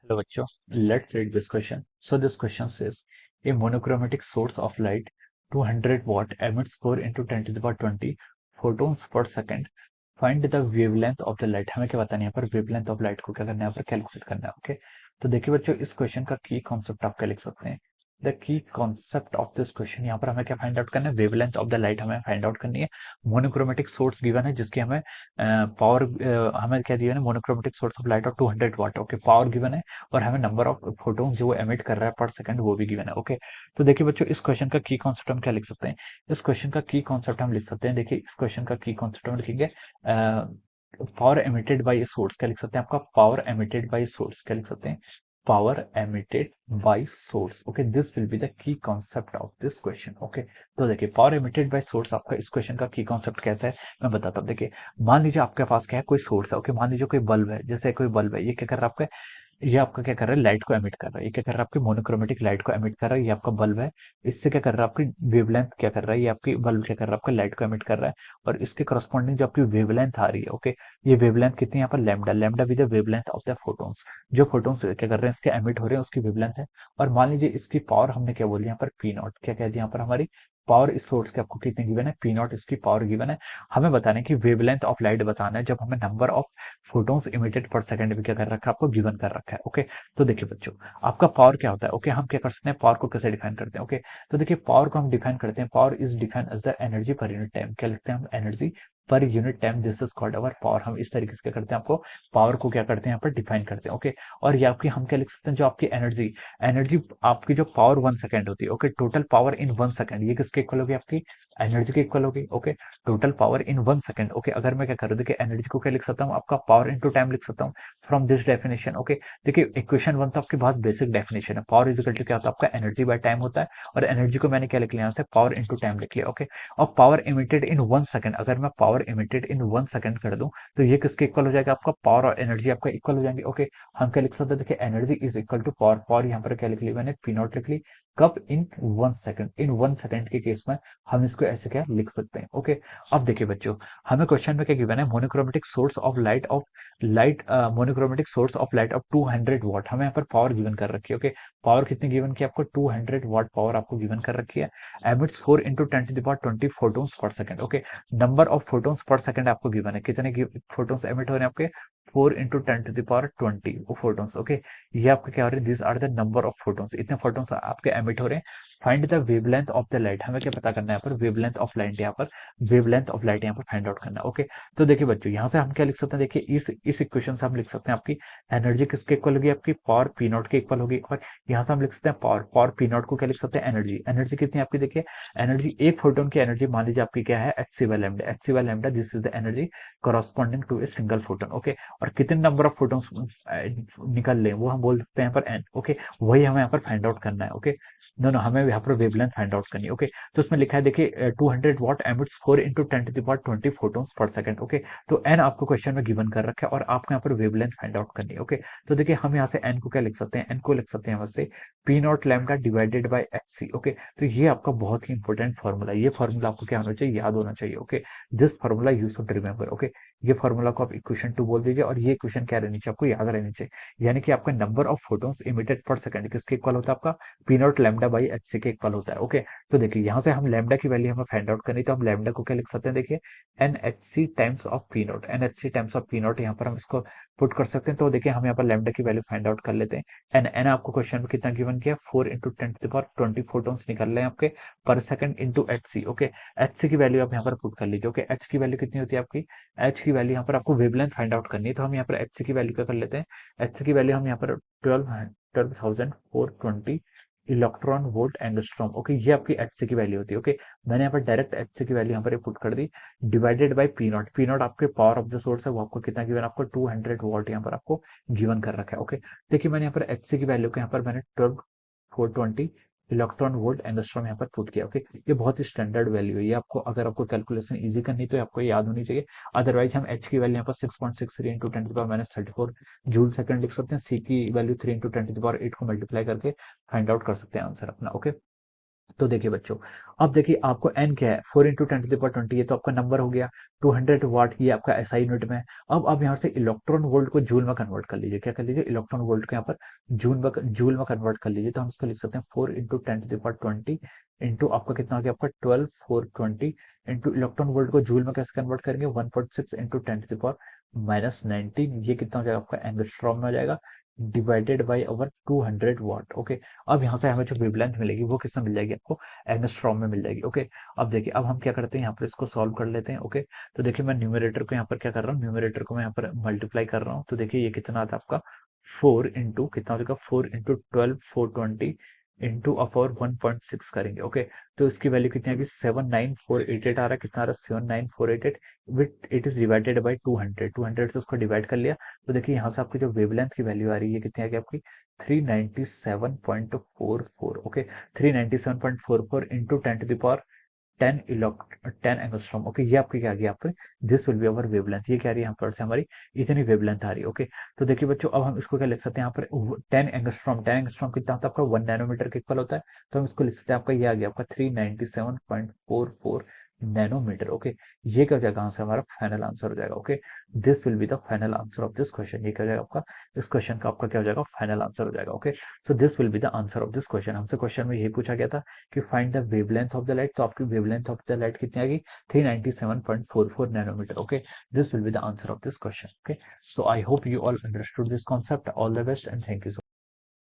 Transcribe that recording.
Hello, bachcho. Let's read this question. So this question says, a monochromatic source of light, 200 watt, emits 4 into 10 to the power 20 photons per second. Find the wavelength of the light. हमें क्या बताना है यहाँ पर wavelength of light को क्या करना है यहाँ पर कैलकुलेट करना है. ओके, तो देखिए बच्चों, इस क्वेश्चन का की कॉन्सेप्ट आप क्या लिख सकते हैं. The key concept of this question, यहाँ पर हमें क्या फाइंड आउट करना है, वेवलेंथ ऑफ द लाइट हमें फाइंड आउट करनी है. मोनोक्रोमेटिक सोर्स गिवन है जिसकी हमें पावर हमें क्या दिया है, monochromatic source of light of 200 watt. Okay, power given है और हमें नंबर ऑफ फोटोन जो एमिट कर रहा है पर सेकंड वो भी गिवन है. ओके, तो देखिए बच्चों, इस क्वेश्चन का की कॉन्सेप्ट हम क्या लिख सकते हैं. इस क्वेश्चन का की कॉन्सेप्ट हम लिख सकते हैं. देखिए, इस क्वेश्चन का की कॉन्सेप्ट हम लिखेंगे, पावर एमिटेड बाय सोर्स क्या लिख सकते हैं, आपका पावर एमिटेड बाय सोर्स क्या लिख सकते हैं, power emitted by source. Okay, this will be the key concept of this question. Okay, तो देखिए, पावर एमिटेड बाय सोर्स आपका इस क्वेश्चन का की कॉन्सेप्ट कैसा है मैं बताता हूँ. देखिए, मान लीजिए आपके पास क्या है, कोई सोर्स है. ओके, मान लीजिए कोई बल्ब है, जैसे कोई बल्ब है, ये क्या कर रहा है आपका, ये आपका क्या कर रहा है, लाइट को एमिट कर रहा है. ये क्या कर रहा है, आपकी मोनोक्रोमेटिक लाइट को एमिट कर रहा है. ये आपका बल्ब है, इससे क्या कर रहा है, आपकी वेवलेंथ क्या कर रहा है, ये आपकी बल्ब क्या कर रहा है, आपका लाइट को एमिट कर रहा है. और इसके करस्पॉन्डिंग जो आपकी वेवलेंथ आ रही है, ओके, ये वेवलेंथ कितनी है यहाँ पर, lambda. Lambda with the wavelength of the photons. जो फोटोन्स क्या कर रहे हैं, इसके एमिट हो रहे हैं, उसकी वेवलेंथ है. और मान लीजिए इसकी पावर हमने क्या बोली यहाँ पर, पी नॉट. क्या कह दिया यहाँ पर, हमारी पावर इस सोर्स की आपको कितनी गिवन है, पी नॉट इसकी पावर गिवन है. हमें बताना है कि वेवलेंथ ऑफ लाइट बताना है जब हमें number of photons emitted per second भी क्या कर रखा है, आपको गिवन कर रखा है. ओके, तो देखिए बच्चों, आपका पावर क्या होता है. ओके, हम क्या कर सकते हैं, पावर को कैसे डिफाइन करते हैं. ओके, तो देखिए, पावर को हम डिफाइन करते हैं, power is defined as the energy per unit time. क्या लिखते हैं हम, energy per unit time, this is called our power. हम इस तरीके से क्या करते हैं, आपको पावर को क्या करते हैं यहाँ पर डिफाइन करते हैं. ओके, और ये आपकी हम क्या लिख सकते हैं, जो आपकी एनर्जी, एनर्जी आपकी जो पावर 1 सेकंड होती है. Okay, total power in 1 second, ये किसके इक्वल होगी, आपकी एनर्जी के इक्वल होगी. Okay, total power in 1 second. Okay, अगर मैं क्या करूँ, देखिए एनर्जी को क्या लिख सकता हूँ, आपका पावर इंटू टाइम लिख सकता हूँ फ्रॉम दिस डेफिनेशन. ओके, देखिए, इक्वेशन 1 तो आपकी बहुत बेसिक डेफिनेशन है. पावर इज इक्वल टू क्या होता है, आपका एनर्जी बाय टाइम होता है. और एनर्जी को मैंने क्या लिख लिया यहाँ से, पावर इंटू टाइम लिख लिया. ओके, और पावर इमिटेड इन 1 सेकंड, अगर मैं पावर इमिटेड इन 1 सेकंड कर दूं तो ये किसके इक्वल हो जाएगा, आपका पावर और एनर्जी आपका इक्वल हो जाएंगे. ओके, हम क्या लिख सकते हैं, देखिए energy is equal to power. Power यहाँ पर क्या लिख ली मैंने, पी नॉट लिख ली. कब, इन 1 सेकंड. इन 1 सेकंड के केस में हम इसको ऐसे क्या लिख सकते हैं. ओके, अब देखिए बच्चों, हमें क्वेश्चन में क्या गिवन है, monochromatic source of light of light, monochromatic source of light of 200 what. हमें यहाँ पर पावर गिवन कर रखी है. ओके, पावर कितनी गिवन की आपको, 200 वॉट पावर आपको गिवन कर रखी है. Emits 4 into 10 to the power 20 photons per second. Okay, number of photons per second आपको गिवन है, कितने फोटोन्स एमिट हो रहे हैं आपके, 4 into 10 to the power 20 photons. Okay, ये आपके क्या हो रहे हैं, this are the number of photons, इतने फोटोन्स आपके एमिट हो रहे हैं. Find the wavelength of the light, हमें क्या पता करना है यहाँ पर, वेवलेंथ ऑफ लाइट, यहाँ पर वेवलेंथ ऑफ लाइट यहाँ पर फाइंड आउट करना है. ओके, तो देखिए बच्चों, यहाँ से हम क्या लिख सकते हैं, देखिए इस इक्वेशन से हम लिख सकते हैं आपकी एनर्जी किसके इक्वल होगी, आपकी पावर पी नॉट के इक्वल होगी. और यहाँ से हम लिख सकते हैं पावर, पावर पी नॉट को क्या लिख सकते हैं, एनर्जी. एनर्जी कितनी है आपकी, देखिए एनर्जी, एक फोटोन की एनर्जी मान लीजिए आपकी क्या है, H C by lambda. H C by lambda, this is the energy corresponding to a single photon. Okay, और कितने नंबर ऑफ फोटोन्स निकल ले वो हम बोल सकते हैं यहाँ पर एन. ओके, वही हमें यहाँ पर फाइंड आउट करना है. ओके, नो नो, हमें यहाँ पर वेवलेंथ फाइंड आउट करनी है. ओके, तो उसमें लिखा है देखिए 200 watt emits 4 into 10 to the power 20 photons per second. Okay, तो एन आपको क्वेश्चन में गिवन कर रखा है और आपको यहाँ पर वेवलेंथ फाइंड आउट करनी है. ओके, तो देखिए, हम यहाँ से एन को क्या लिख सकते हैं, एन को लिख सकते हैं यहाँ से P naught lambda divided by H C. Okay, तो ये आपका बहुत ही इंपॉर्टेंट फॉर्मूला है. ये फॉर्मूला आपको क्या होना चाहिए, याद होना चाहिए. Okay, this formula you should remember. Okay, ये फॉर्मूला को आप इक्वेशन 2 बोल दीजिए और ये इक्वेशन क्या रहनी चाहिए, आपको याद रहनी चाहिए. यानी कि आपका number of photons emitted per second किसके इक्वल होता है, आपका P naught lambda by H C के इक्वल होता है. ओके, तो देखिए, यहाँ से हम लैम्डा की वैल्यू हमें फाइंड आउट करनी, तो हम लैम्डा को क्या लिख सकते हैं, देखिए N H C times of P naught. N H C times of P naught यहाँ पर हम इसको पुट कर सकते हैं. तो देखिए, हम यहाँ पर लैम्डा की वैल्यू फाइंड आउट कर लेते हैं. एन एन आपको क्वेश्चन में कितना गिवन किया, 4 into 10 to the power 20 photons निकल रहे हैं आपके per second into H C. Okay, H C की वैल्यू आप यहाँ पर पुट कर लीजिए. ओके, एच की वैल्यू कितनी होती है आपकी, एच की वैल्यू यहाँ पर आपको वेवलेंथ फाइंड आउट करनी है, तो हम यहाँ पर एच सी की वैल्यू क्या कर लेते हैं, एच सी की वैल्यू हम यहाँ पर 12,420 इलेक्ट्रॉन वोल्ट एंगस्ट्रॉम. ओके, ये आपकी एच सी की वैल्यू होती है. ओके, मैंने यहाँ पर डायरेक्ट एच सी की वैल्यू यहाँ पर पुट कर दी, divided by P naught. P naught आपके पावर ऑफ द सोर्स है, वो आपको कितना गिवन, आपको 200 वोल्ट यहाँ पर आपको गिवन कर रखा है. ओके, देखिए, मैंने यहाँ पर एच सी की वैल्यू को यहाँ पर मैंने 12,420 इलेक्ट्रॉन वोल्ट एंगस्ट्रॉम यहाँ पर पुट किया. ओके, ये बहुत ही स्टैंडर्ड वैल्यू है, ये आपको अगर आपको कैलकुलेशन इजी करनी तो आपको याद होनी चाहिए. अदरवाइज हम एच की वैल्यू यहाँ पर 6.63 into 10 to the power minus 34 joule second लिख सकते हैं. सी की value 3 into 10 to the power 8 को मल्टीप्लाई करके फाइंड आउट कर सकते हैं आंसर अपना. ओके, तो देखिए बच्चों, अब देखिए आपको एन क्या है, 4 × 10⁻20, ये तो आपका नंबर हो गया। 200 वाट ये आपका एसआई यूनिट में है। अब आप यहाँ से इलेक्ट्रॉन वोल्ट को जूल में कन्वर्ट कर लीजिए। क्या कर लीजिए, इलेक्ट्रॉन वोल्ट को यहाँ पर जूल में कन्वर्ट कर लीजिए। तो हम इसको लिख सकते हैं 4 × 10⁻20 इंटू आपका कितना हो गया, आपका 12 420 इंटू इलेक्ट्रॉन वोल्ट को जूल में कैसे कन्वर्ट करेंगे, 1.6 इंटू 10⁻19, ये कितना हो जाएगा आपका एंगस्ट्रॉम में हो जाएगा, divided by our 200 watt. Okay, अब यहाँ से हमें जो वेवलेंथ मिलेगी वो किसमें मिल जाएगी, आपको एंगस्ट्रॉम में मिल जाएगी। ओके, अब देखिए अब हम क्या करते हैं, यहाँ पर इसको सॉल्व कर लेते हैं। ओके, तो देखिए मैं न्यूमरेटर को यहाँ पर क्या कर रहा हूँ, न्यूमरेटर को मैं यहाँ पर मल्टीप्लाई कर रहा हूँ। तो देखिए ये कितना आता है आपका, 4 इंटू कितना हो जाएगा, 4 × 12 420 इंटू अपॉवर 1.6 करेंगे। ओके, तो इसकी वैल्यू कितनी आएगी, 79488 आ रहा है। कितना आ रहा है, 79488 with it is divided by 200 से उसको डिवाइड कर लिया। तो देखिए यहाँ से आपकी जो वेवलेंथ की वैल्यू आ रही है कितनी आ गई आपकी, 397.44। Okay, 397.44 into 10 angstrom. ओके, ये आपकी क्या आ गई, आपकी this will be our wavelength. ये क्या आ रही है यहाँ पर से हमारी इतनी वेवलेंथ आ रही है। ओके, तो देखिए बच्चों, अब हम इसको क्या लिख सकते हैं, यहाँ पर 10 एंगस्ट्रॉम कितना होता है आपका, 1 नैनोमीटर के इक्वल होता है। तो हम इसको लिख सकते हैं, आपका ये आ गया आपका 397.44 नैनोमीटर। ओके, ये क्या हो जाएगा, यहाँ से हमारा फाइनल आंसर हो जाएगा। Okay, this will be the final answer of this question. ये क्या हो जाएगा आपका, इस क्वेश्चन का आपका क्या हो जाएगा, फाइनल आंसर हो जाएगा। Okay, so this will be the answer of this question. हमसे क्वेश्चन में यही पूछा गया था कि find the wavelength of the light. तो आपकी वेवलेंथ ऑफ द लाइट कितनी आ गई, 397.44 nanometre. Okay, this will be the answer of this question. Okay, so I hope you all understood this concept. All the best and thank you.